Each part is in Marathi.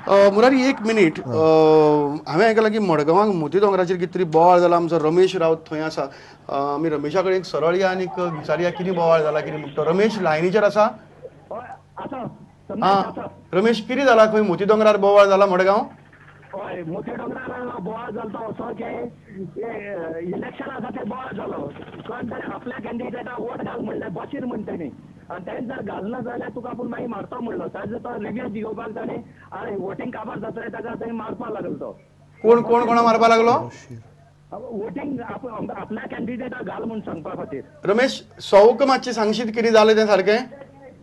मुरारी एक मिनिट हांवें आयकलां की मडगांवाक मोती दोंगराचेर कितें तरी बोवाळ जाला. आमचो रमेश रावत थंय आसा. आमी रमेशा कडेन सरळ या आनी विचारया कितें बोवाळ जाला कितें म्हणटा तो. रमेश लायनीचेर आसा? हां रमेश कितें जाला खंय मोती दोंगरार बोवाळ जाला मडगांव? हय मोती दोंगरार बोवाळ जालो असो की इलेक्शन आसा ते बोवाळ जालो. कोण तरी आपल्या कॅन्डिडेटाक वोट घाल म्हणलें बशीर म्हणटानी आनी तें जर घालना जाल्यार तुका आपूण मागीर मारता म्हणलो. ताजो तो रिव्यू दिवपाक ताणें आनी वोटींग काबार जातलें ताका थंय मारपा लागलो तो. कोण कोण कोणा मारपा लागलो? वोटींग आपल्या कॅन्डिडेटाक घाल म्हूण सांगपा खातीर. रमेश सौक मातशें सांगशीत कितें जालें तें सारकें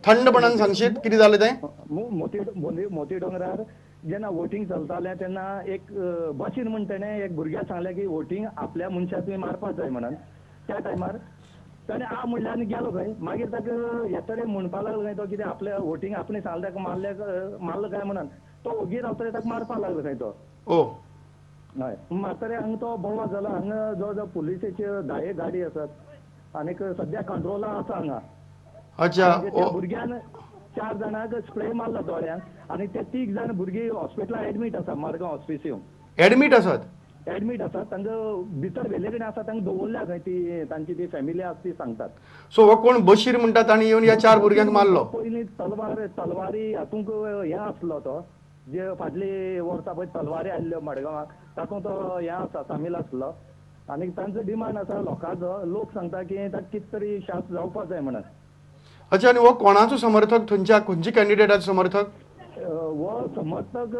थंडपणान सांगशीत कितें जालें तें? मोती दोंगरार जेन्ना वोटींग चलतालें तेन्ना एक बशीर म्हण तेणें एक भुरग्याक सांगलें की वोटींग आपल्या मनशाक तुवें मारपाक जाय म्हणून. त्या टायमार ताणें आ म्हणलें आनी गेलो खंय. मागीर ताका हे तरेन म्हणपा लागलो खंय तो कितें आपल्या वोटींग आपणें सांगलें ताका मारलो काय म्हणून तो ओगीर रावतले ताका मारपा लागलो खंय तो. हय मारतरे हांगा तो बोवाळ जालो. हांगा जवळ जवळ पुलिसेच्यो 10 गाडी आसात आनीक सद्या कंट्रोला आसा हांगा. अच्छा भुरग्यान 4 जाणांक स्प्रे मारलो दोळ्यांक आनी ते 3 जाण भुरगीं हॉस्पिटलांत एडमीट आसा मडगांव हॉस्पिटल. एडमीट आसात? एडमीट आसात. तांकां भितर वेले कडेन आसा तांकां दवरल्या खंय ती तांची ती फॅमिली आसा ती सांगतात. सो हो कोण बशीर म्हणटा ताणी येवन ह्या 4 भुरग्यांक मारलो? पयलीं तलवारी हातूंक हे आसलो तो जे फाटली वर्सां पळय तलवारी आयल्ल्यो मडगांवाक तातूंत तो हे आसा सामील आसलो. आनी तांचो डिमांड आसा लोकांचो. लोक सांगता की ताका कितें तरी शास्त्र जावपाक जाय म्हणून. अच्छा आनी हो कोणाचो समर्थक थंयच्या खंयच्या कॅन्डिडेटाचो समर्थक? हो समर्थक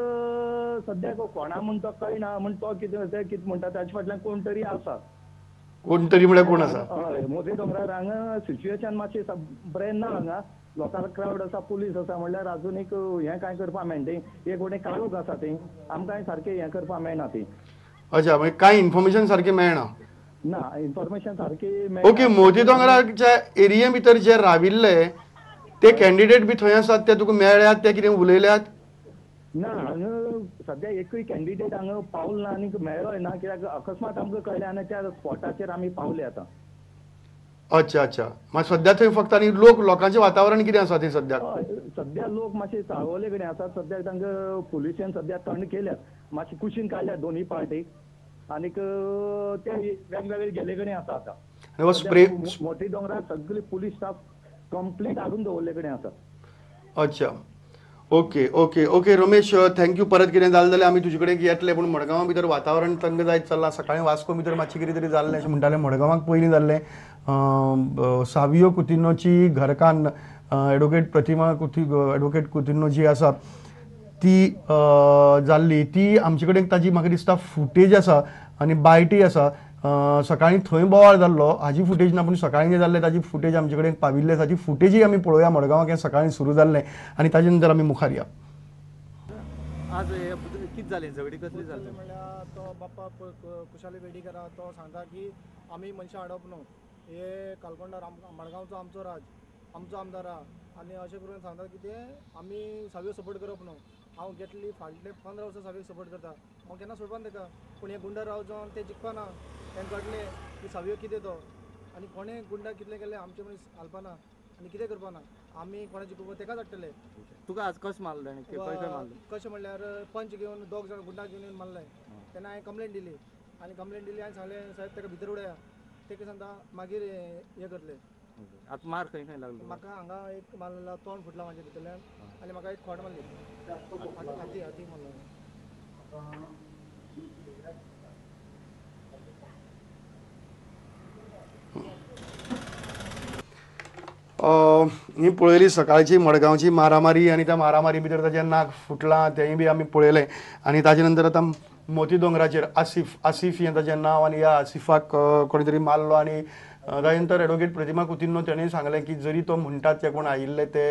सद्याक कोणा म्हूण तो कळना म्हूण तो कितें म्हणटा ताचे फाटल्यान कोण तरी आसा. कोण तरी म्हळ्यार कोण आसा? हय मोती दोंगरार हांगा सिच्युएशन मातशें बरें ना. हांगा लोकांक क्रावड आसा पुलीस आसा म्हणल्यार आजून एक हें कांय करपा मेळना. थंय एक वटेन काळोख आसा थंय आमकां सारकें हें करपा मेळना थंय. अच्छा मागीर कांय इन्फॉर्मेशन सारकें मेळना? ना इन्फॉर्मेशन सारकी मेळना. ओके मोती दोंगराच्या एरिये भितर जे राविल्ले ते कॅन्डिडेट बी थंय आसात ते तुका मेळ्ळ्यात ते कितें उलयल्यात? ना हांगा सद्या एकूय कॅन्डिडेट हांगा पावलो ना आनी मेळ्ळोय ना कित्याक अकस्मात आमकां कळ्ळें आनी त्या स्पॉटाचेर आमी पावले आतां. अच्छा अच्छा मागीर सद्या थंय फक्त आनी लोकांचें वातावरण कितें आसा थंय सद्याक? सद्या लोक मातशे चाळवले कडेन आसात. सद्याक तांकां पुलिशेन सद्या थंड केल्यात मातशें कुशीन काडल्यात दोनूय पार्टीक आनीक ते वेगवेगळे गेले कडेन आसा आतां. मोती दोंगरार सगळे पुलीस स्टाफ कंप्लीट हाडून दवरले कडेन आसा. अच्छा okay okay okay Ramesh thank you. परत कितें जालें जाल्यार आमी तुजे कडेन येतले. पूण मडगांवा भितर वातावरण तंग जायत चल्लां. सकाळीं वास्को भितर मातशें कितें तरी जाल्लें अशें म्हणटाले. मडगांवाक पयलीं जाल्लें सावियो कुतिन्होची घरकान्न एडवोकेट प्रतिमा एडवोकेट कुतिन्हो जी आसा ती जाल्ली ती आमचे कडेन ताजी म्हाका दिसता फुटेज आसा आनी बायटी आसा. सकाळीं थंय बोवाळ जाल्लो हाजी फुटेज ना पूण सकाळीं जें जाल्लें ताजी फुटेज आमचे कडेन पाविल्ले. ताची फुटेजूय आमी पळोवया. मडगांवाक हें सकाळीं सुरू जाल्लें आनी ताजे नंतर आमी मुखार या. आज कितें जालें झगडी कसली जाली म्हणल्यार तो बाप्पा कुशाली बेडीकर तो सांगता की आमी मनशां हाडप न्हू हे कालकोंडार मडगांवचो आमचो राज आमचो आमदार आहा आनी अशें करून सांगता की ते आमी सावियो सपोर्ट करप न्हू. हांव घेतली फाटले 15 वर्सां सावियो सपोर्ट करता. हांव केन्ना सोडपा ताका पूण हे गुंडा राव जावन ते जिखपाना. तेंका कळटलें की सावियो कितें तो आनी कोणें गुंडा कितलें केलें आमचे मनीस घालपाना आनी कितें करपाना. आमी कोणाची जिखोवप तेकाच हाडटले. तुका आज कशें मारलें ताणें खंय मारलें? कशें म्हणल्यार पंच घेवन 2 जाण गुंडा घेवन मारले. तेन्ना हांवें कंप्लेंट दिली आनी कंप्लेंट दिली आनी सांगलें साहेब ताका भितर उडया. तेका सांगता मागीर हें करतले. आतां मार खंय खंय लागलो? म्हाका हांगा एक मारलेलो तोंड फुटला म्हाज्या भितरल्यान आनी म्हाका एक खोट मारली. हाती मारलो. ही पळयली सकाळची मडगांवची मारामारी आनी त्या मारामारी भितर ताचें नाक फुटलां तेंय बी आमी पळयलें. आनी ताजे नंतर आतां मोती दोंगराचेर आसीफ हें ताचें नांव आनी ह्या आसिफाक कोणी तरी मारलो. आनी ताजे नंतर एडवोकेट प्रतिमा कुतिन्हो तेणें सांगलें की जरी तो म्हणटात ते कोण आयिल्ले ते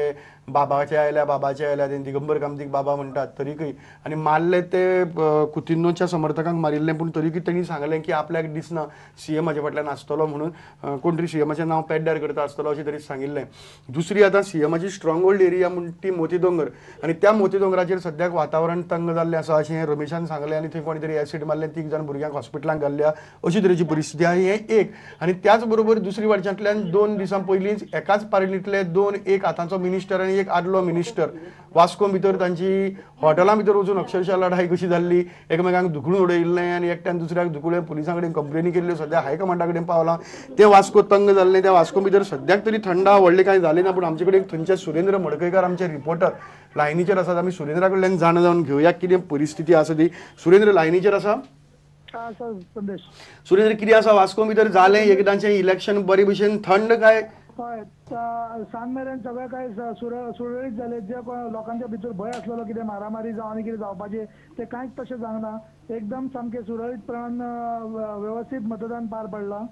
बाबाचे आयल्या ते दिगंबर कामतीक बाबा म्हणटात तरीकय आनी मारले ते कुतिन्होच्या समर्थकांक मारिल्लें. पूण तरीकय तेणी सांगलें की आपल्याक दिसना सीएम हाजे फाटल्यान आसतलो म्हणून कोण तरी सीएमाचें नांव पेड्ड्यार करता आसतलो अशें तरी सांगिल्लें. दुसरी आतां सीएमाची स्ट्रॉंग होल्ड एरिया म्हणटा ती मोती दोंगर आनी त्या मोती दोंगराचेर सद्याक वातावरण तंग जाल्लें आसा अशें रमेशान सांगलें. आनी थंय कोणी तरी एसीड मारलें 3 जाण भुरग्यांक हॉस्पिटलांत घाल्ल्या अशी तरेची परिस्थिती आहा. हें एक आनी त्याच बरोबर बरोबर दुसरी वाटच्यातल्यान 2 दिसां पयलींच एकाच पार्टींतले 2 एक आतांचो मिनिस्टर आनी एक आदलो मिनिस्टर वास्को भितर तांची हॉटेलां भितर वचून अक्षरशः लढाई कशी जाल्ली, एकमेकांक धुकलून उडयल्लें आनी एकट्यान दुसऱ्याक धुकलें, पुलिसां कडेन कंप्लेनी केल्ल्यो, सद्या हायकमांडा कडेन पावलां, तें वास्को तंग जाल्लें. त्या वास्को भितर सद्याक तरी थंडा व्हडलें कांय जालें ना, पूण आमचे कडेन थंयचे सुरेंद्र मडकयकार आमचे रिपोर्टर लायनीचेर आसात. आमी सुरेंद्रा कडल्यान जाण जावन घेवया कितें परिस्थिती आसा ती. सुरेंद्र लायनीचेर आसा? संदेश सुरेंद्र, कितें आसा वास्को भितर जालें एकदांचें इलेक्शन बरे भशेन थंड काय? हय सांग मेरेन सगळें काय सुरळीत जालें. जे लोकांच्या भितर भंय आसलेलो कितें मारामारी जावं आनी कितें जावपाचें तें कांयच तशें जावना. एकदम सामकें सुरळीतपणान वेवस्थीत मतदान पार पडलां.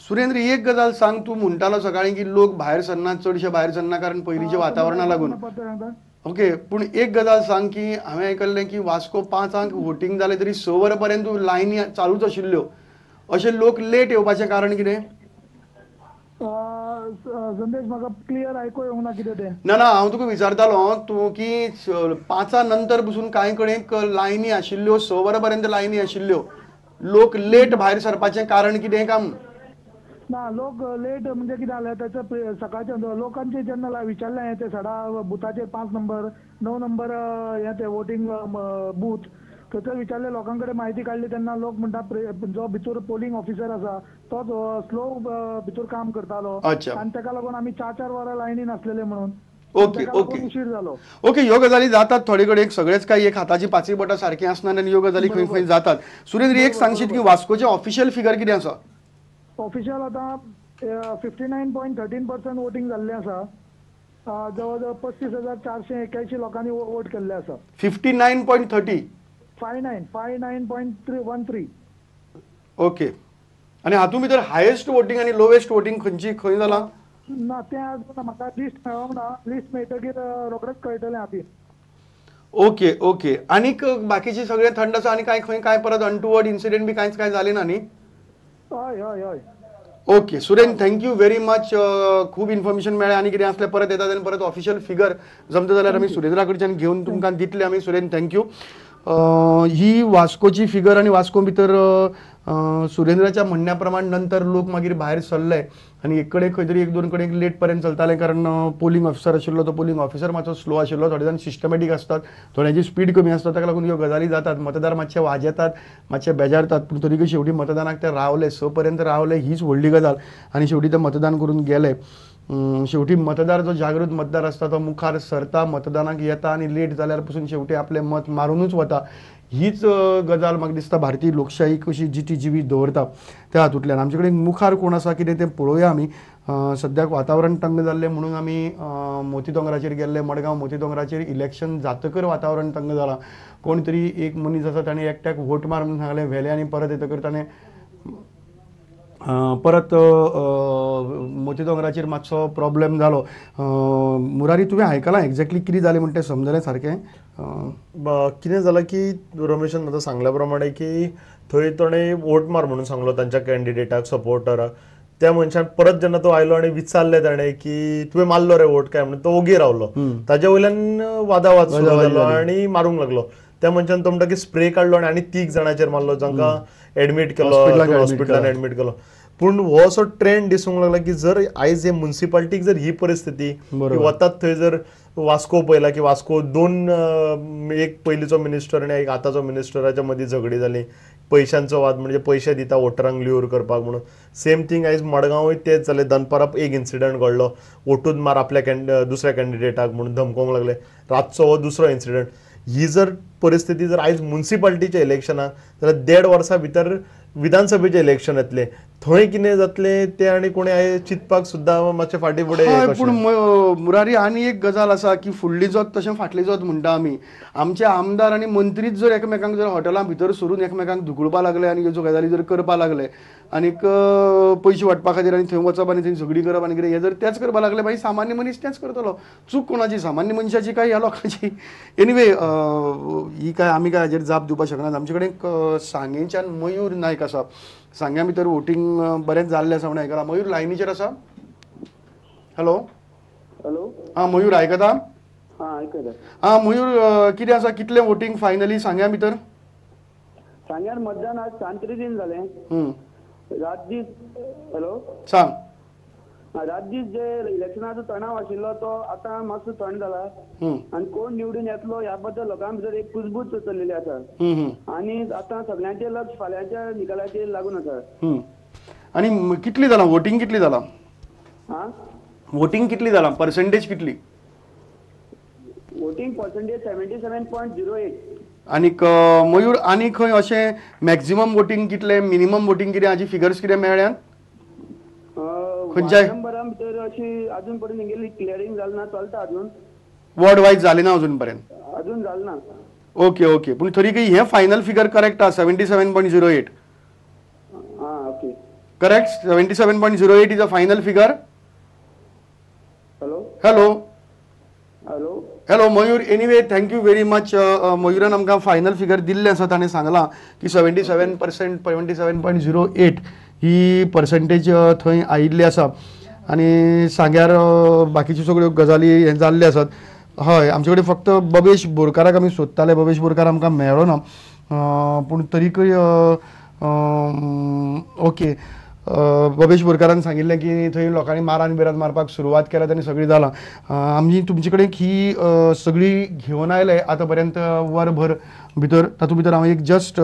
सुरेंद्र, एक गजाल सांग, तूं म्हणटालो सकाळीं की लोक भायर सरनात, चडशे भायर सरना कारण पयलींच्या वातावरणा लागून. ओके, पूण एक गजाल सांग की हांवें आयकल्लें की वास्को 5 वोटींग जालें तरी 6 वरां पर्यंत लायनी चालूच आशिल्ल्यो. अशे लोक लेट येवपाचें कारण कितें? संदेश म्हाका क्लियर आयकूं येवंक ना कितें तें. ना हांव तुका विचारतालो तूं की 5 नंतर पसून कांय कडेन लायनी आशिल्ल्यो, 6 वरां पर्यंत लायनी आशिल्ल्यो. लोक लेट भायर सरपाचें कारण कितें काय? ना, लोक लेट म्हणजे कितें जालें त्याचं सकाळच्या लोकांचे जेन्ना विचारलें ते सडा बुथाचेर 5 नंबर 9 नंबर हे ते वोटींग बूथ थंयसर विचारले, लोकां कडेन म्हायती काडली तेन्ना लोक म्हणटा जो भितर पोलिंग ऑफिसर आसा तोच स्लो भितर काम करतालो आनी ताका लागून आमी 4 वरां लायनीन आसलेले म्हणून. ओके ओके उशीर जालो. ओके, ह्यो गजाली जातात थोडे कडेन, सगळेच काही एक हाताची 5 बोटां सारखी आसनात आनी ह्यो गजाली खंय खंय जातात. सुरेंद्र, एक सांगशीत की वास्कोचे ऑफिशियल फिगर कितें आसा? ऑफिशियल आतां 59.13% वोटींग जाल्लें आसा. जवळ जवळ 35,481 लोकांनी वोट केल्ले आसा. 59.30 59.13. ओके, आनी हातूंत भितर हायेस्ट वोटींग आनी लोवेस्ट वोटींग खंय जालां? ना, तें अजून म्हाका लिस्ट मेळोंक ना. लिस्ट मेळटकीर रोखडेंच कळटलें हाती. ओके ओके, आनीक बाकीचे सगळे थंड आसा आनी काय परत अनटुवर्ड इन्सिडेंट बी कांयच जालें ना न्ही? हय हय हय. Okay Surendra, thank you very much. खूब इन्फॉर्मेशन मेळ्ळें आनी कितें आसलें परत येता तेन्ना परत ऑफिशियल फिगर जमता जाल्यार आमी सुरेंद्रा कडच्यान घेवन तुमकां दितले आमी. सुरेंद्र, थँक्यू. ही वास्कोची फिगर आनी वास्को भितर सुरेंद्राच्या म्हणण्या प्रमाण नंतर लोक मागीर भायर सरले आनी एक कडेन खंय तरी 1-2 कडेन लेट पर्यंत चलताले कारण पोलिंग ऑफिसर आशिल्लो तो पोलिंग ऑफिसर मातसो स्लो आशिल्लो. थोडे जाण सिस्टमॅटीक आसतात, थोड्यांची स्पीड कमी आसता, ताका लागून ह्यो गजाली जातात. मतदार मातशे वाजेतात, मातशे बेजारतात, पूण तरी शेवटी मतदानाक ते रावले, 6 पर्यंत रावले, हीच व्हडली गजाल. आनी शेवटी ते मतदान करून गेले. शेवटी मतदार जो जागृत मतदार असता तो मुखार सरता, मतदानाक येता आनी लेट जाल्यार पसून शेवटी आपले मत मारूनच वता. हीच गजाल म्हाका दिसता भारतीय लोकशाही कशी जिती जिवीत दवरता त्या हातूंतल्यान. आमचे कडेन मुखार कोण आसा कितें तें पळोवया आमी. सद्याक वातावरण तंग जाल्लें म्हणून आमी मोती दोंगराचेर गेल्ले. मडगांव मोती दोंगराचेर इलेक्शन जातकर वातावरण तंग जालां. कोण तरी एक मनीस आसा ताणें एकट्याक वोट मार म्हणून सांगलें, व्हेलें आनी परत येतकर ताणें परत मोती दोंगराचेर मातसो प्रॉब्लेम जालो. मुरारी, तुवें आयकलां एक्झॅक्टली कितें जालें म्हणटा तें समजलें सारकें? कितें जालां की रमेशान आतां सांगल्या प्रमाणे की थंय ताणें वोट मार म्हणून सांगलो तांच्या कॅन्डिडेटाक, सपोर्टराक. त्या मनशान परत जेन्ना तो आयलो आनी विचारलें ताणें की तुवें मारलो रे वोट काय म्हणून, तो ओगी रावलो. ताजे वयल्यान वादावाद सुरू जालो आनी मारूंक लागलो. त्या मनशान तो म्हणटा की स्प्रे काडलो आनी 3 जाणांचेर मारलो, जांकां एडमीट केलो, हॉस्पिटलान एडमीट केलो. पूण हो असो ट्रेंड दिसूंक लागला की जर आयज हे म्युनिसिपालिटीक जर ही परिस्थिती वतात, थंय जर वास्को पळयला की वास्को 2 एक पयलींचो मिनिस्टर आनी एक आतांचो मिनिस्टराच्या मदीं झगडी जाली, पयशांचो वाद, म्हणजे पयशे दिता वोटरांक ल्युअर करपाक म्हणून. सेम थिंग आयज मडगांवूय तेच जालें. दनपारां एक इन्सिडंट घडलो, वोटूच मार आपल्या दुसऱ्या कॅन्डिडेटाक म्हणून धमकोवंक लागले. रातचो हो दुसरो इन्सिडंट. ही जर परिस्थिती जर आयज म्युनिसिपालिटीच्या इलेक्शनाक जाल्यार 1.5 वर्सां भितर विधानसभेचें इलेक्शन येतलें. थंय कितें जातलें तें आनी कोणी आयज चिंतपाक सुद्दां मातशें फाटीं फुडें. पूण मुरारी, आनी एक गजाल आसा की फुडली जोत तशें फाटली जोत म्हणटा आमी. आमचे आमदार आनी मंत्रीच जर एकामेकांक जर हॉटेलां भितर सरून एकामेकांक धुकळपा लागले आनी ह्यो गजाली जर करपा लागले आनीक पयशे वाटपा खातीर आनी थंय वचप आनी थंय झगडी करप आनी कितें हे जर तेच करपा लागले मागीर सामान्य मनीस तेच करतलो. चूक कोणाची? सामान्य मनशाची काय ह्या लोकांची? एनिवे, ही काय आमी काय हाजेर जाप दिवपाक शकनात. आमचे कडेन सांगेच्यान मयूर नायक आसा. सांग्या भितर वोटींग बरेंच जाल्लें आसा म्हणून आयकलां. मयूर लायनीचेर आसा? Hello hello. हां मयूर, आयकता? हां आयकता. हां मयूर, कितें आसा, कितलें वोटींग फायनली सांग्या भितर? सांग्यार मतदान आज सांत्रीन जालें. रातदीस हॅलो सांग. रातदीस जे इलेक्शनाचो तणाव आशिल्लो तो आतां मातसो थंड जाला आनी कोण निवडून येतलो ह्या बद्दल लोकां भितर एक कुजबूज चलिल्ली आसा आनी आतां सगळ्यांचें लक्ष फाल्यांच्या निकालाचेर लागून आसा. आणि कितली जाला वोटिंग कितली जाला हा वोटिंग कितली जाला पर्सेंटेज कितली वोटिंग पर्सेंटेज 77.08. आनीक मयूर आनी खंय अशें मॅक्झिमम वोटिंग कितले मिनिमम वोटिंग कितें हाजी फिगर्स कितें मेळ्ळ्यात खंयच्याय नंबरां भितर अशी अजून पर्यंत तेंगेली क्लियरिंग जाली ना चलता अजून वॉर्ड वायज जालें ना अजून पर्यंत. अजून जालें ना. ओके ओके पूण तरी हे फायनल फिगर करेक्ट आसा 77.08. हा okay correct 77.08 is a final figure. Hello hello hello hello Mayur anyway thank you very much. मयुरान आमकां फायनल फिगर दिल्लें आसा ताणें सांगलां की 77.08 ही पर्सेंटेज थंय आयिल्ली आसा आनी सांग्यार बाकीच्यो सगळ्यो गजाली हे जाल्ले आसात. हय आमचे कडेन फक्त बबेश बोरकाराक आमी सोदताले बबेश बोरकार आमकां मेळ्ळो ना पूण तरीकय ओके बबेश बोरकारान सांगिल्लें की थंय लोकांनी मारान बिरान मारपाक सुरवात केल्या आनी सगळी जालां. आमी तुमचे कडेन ही सगळी घेवन आयले आतां पर्यंत वरभर भितर तातूंत भितर हांव एक जस्ट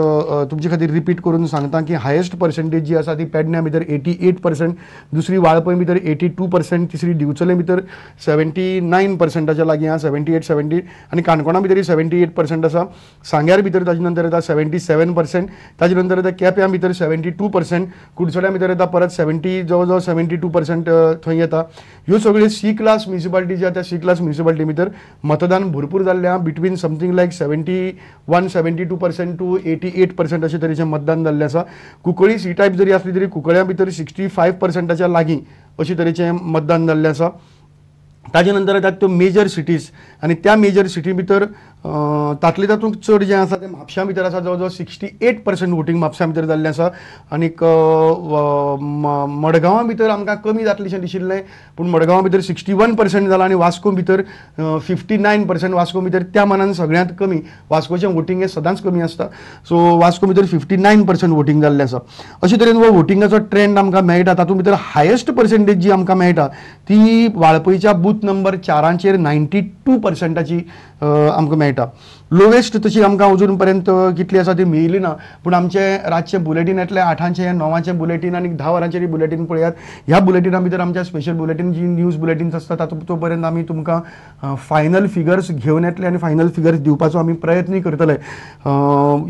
तुमचे खातीर रिपीट करून सांगता की हायेस्ट पर्सेंटेज जी आसा ती पेडण्या भितर 88%, दुसरी वाळपय भितर 82%, तिसरी दिवचले भितर 79%च्या लागीं आहा 78 आनी काणकोणा भितर 78% आसा. सांग्यार भितर ताजे नंतर येता 77%, ताजे नंतर येता केप्यां भितर 72%, कुडचड्यां भितर येता परत जवळ जवळ 72% थंय येता. ह्यो सगळ्यो सी क्लास म्युनिसिपालिटी जी आसा त्या सी क्लास म्युनिसिपालिटी भितर मतदान भरपूर जाल्लें आहा. बिटवीन समथींग लायक 72% टू 88% अशे तरेचें मतदान जाल्लें आसा. कुंकळी सी टायप जरी आसली तरी कुंकळ्यां भितर 65%च्या लागीं अशे तरेचें मतदान जाल्लें आसा. ताजे नंतर येतात त्यो मेजर सिटीज आनी त्या मेजर सिटी भितर तातले तातूंत चड जें आसा तें म्हापशां भितर आसा जवळ जवळ 68% वोटींग म्हापशां भितर जाल्लें आसा. आनीक मडगांवां भितर आमकां कमी जातलेशें दिशिल्लें पूण मडगांवां भितर 61% जालां आनी वास्को भितर 59%. वास्को भितर त्या मानान सगळ्यांत कमी वास्कोचें वोटींग हें सदांच कमी आसता. सो वास्को भितर 59% वोटींग जाल्लें आसा. अशे तरेन हो वोटिंगाचो ट्रेंड आमकां मेळटा. तातूंत भितर हायेस्ट पर्सेंटेज जी आमकां मेळटा ती वाळपयच्या बूथ नंबर 4 92%ची आमकां मेळटा. लोवेस्ट तशी आमकां अजून पर्यंत कितली आसा ती मेळिल्ली ना पूण आमचें रातचें बुलेटीन येतलें 8चें 9चें बुलेटीन आनी 10 वरांचेर बुलेटीन पळयात. ह्या बुलेटिना भितर आमच्या स्पेशल बुलेटीन जी न्यूज बुलेटिन्स आसता तातूंत तो पर्यंत आमी तुमकां फायनल फिगर्स घेवन येतले आनी फायनल फिगर्स दिवपाचो आमी प्रयत्न करतले.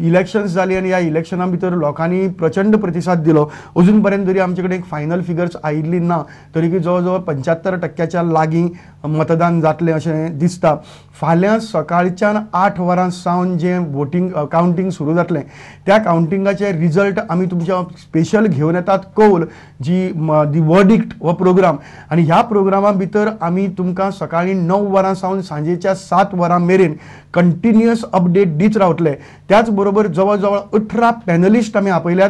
इलेक्शन्स जाली आनी ह्या इलेक्शना भितर लोकांनी प्रचंड प्रतिसाद दिलो. अजून पर्यंत जरी आमचे कडेन फायनल फिगर्स आयिल्ली ना तरी जवळ जवळ 75%च्या लागीं मतदान जातलें अशें दिसता. फाल्यां सकाळच्यान 8 वरां सावन जें वोटींग कावंटींग सुरू जातलें त्या कावंटिंगाचे रिजल्ट आमी तुमच्या स्पेशल घेवन येतात कौल जी दी वर्डिक्ट हो प्रोग्राम आनी ह्या प्रोग्रामा भितर आमी तुमकां सकाळीं 9 वरां सावन सांजेच्या 7 वरां मेरेन कंटिन्युअस अपडेट दीत रावतले. त्याच बरोबर जवळ जवळ 18 पॅनलिस्ट आमी आपयल्यात.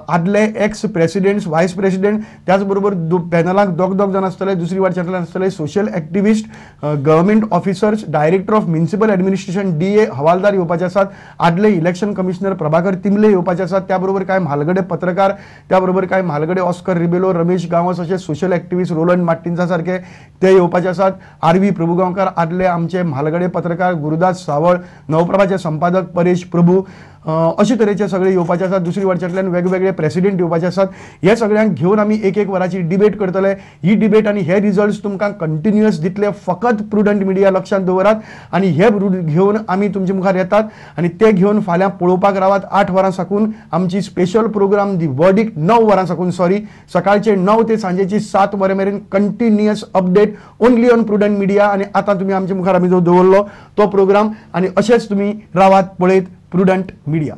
आदले एक्स प्रेसिडेंट्स व्हायस प्रेसिडेंट त्याच बरोबर पॅनलाक दोग जाण आसतले. दुसरी वाटच्यातल्यान आसतले social activist, government officers, director of municipal administration DA हवालदार येवपाचे आसात. आदले इलेक्शन कमिशनर प्रभाकर तिमले येवपाचे आसात. त्याबरोबर कांय म्हालगडे पत्रकार, त्याबरोबर कांय म्हालगडे ऑस्कर रिबेलो, रमेश गांवस अशे सोशल एक्टिविस्ट, रोलंड मार्टिन्सा सारखे ते येवपाचे आसात. RV प्रभुगांवकार आदले आमचे म्हालगडे पत्रकार, गुरुदास सावळ, नवप्रभाचे संपादक परेश प्रभू अशे तरेचे सगळे येवपाचे आसात. दुसरी वटच्यातल्यान वेगवेगळे प्रेसिडेंट येवपाचे आसात. हे सगळ्यांक घेवन आमी एक वराची डिबेट करतले. ही डिबेट आनी हे रिजल्ट्स तुमकां कंटिन्युअस दितले. फकत प्रुडंट मिडिया लक्षांत दवरात आनी हे घेवन आमी तुमचे मुखार येतात आनी ते घेवन फाल्यां पळोवपाक रावात. 8 वरां साकून आमची स्पेशल प्रोग्राम दी वर्डिक्ट 9 वरां साकून सकाळचे 9 ते सांजेची 7 वरां मेरेन continuous update only on prudent media. आनी आतां तुमी आमचे मुखार आमी जो दवरलो तो प्रोग्राम आनी अशेंच तुमी रावात पळयत प्रुडंट मिडिया.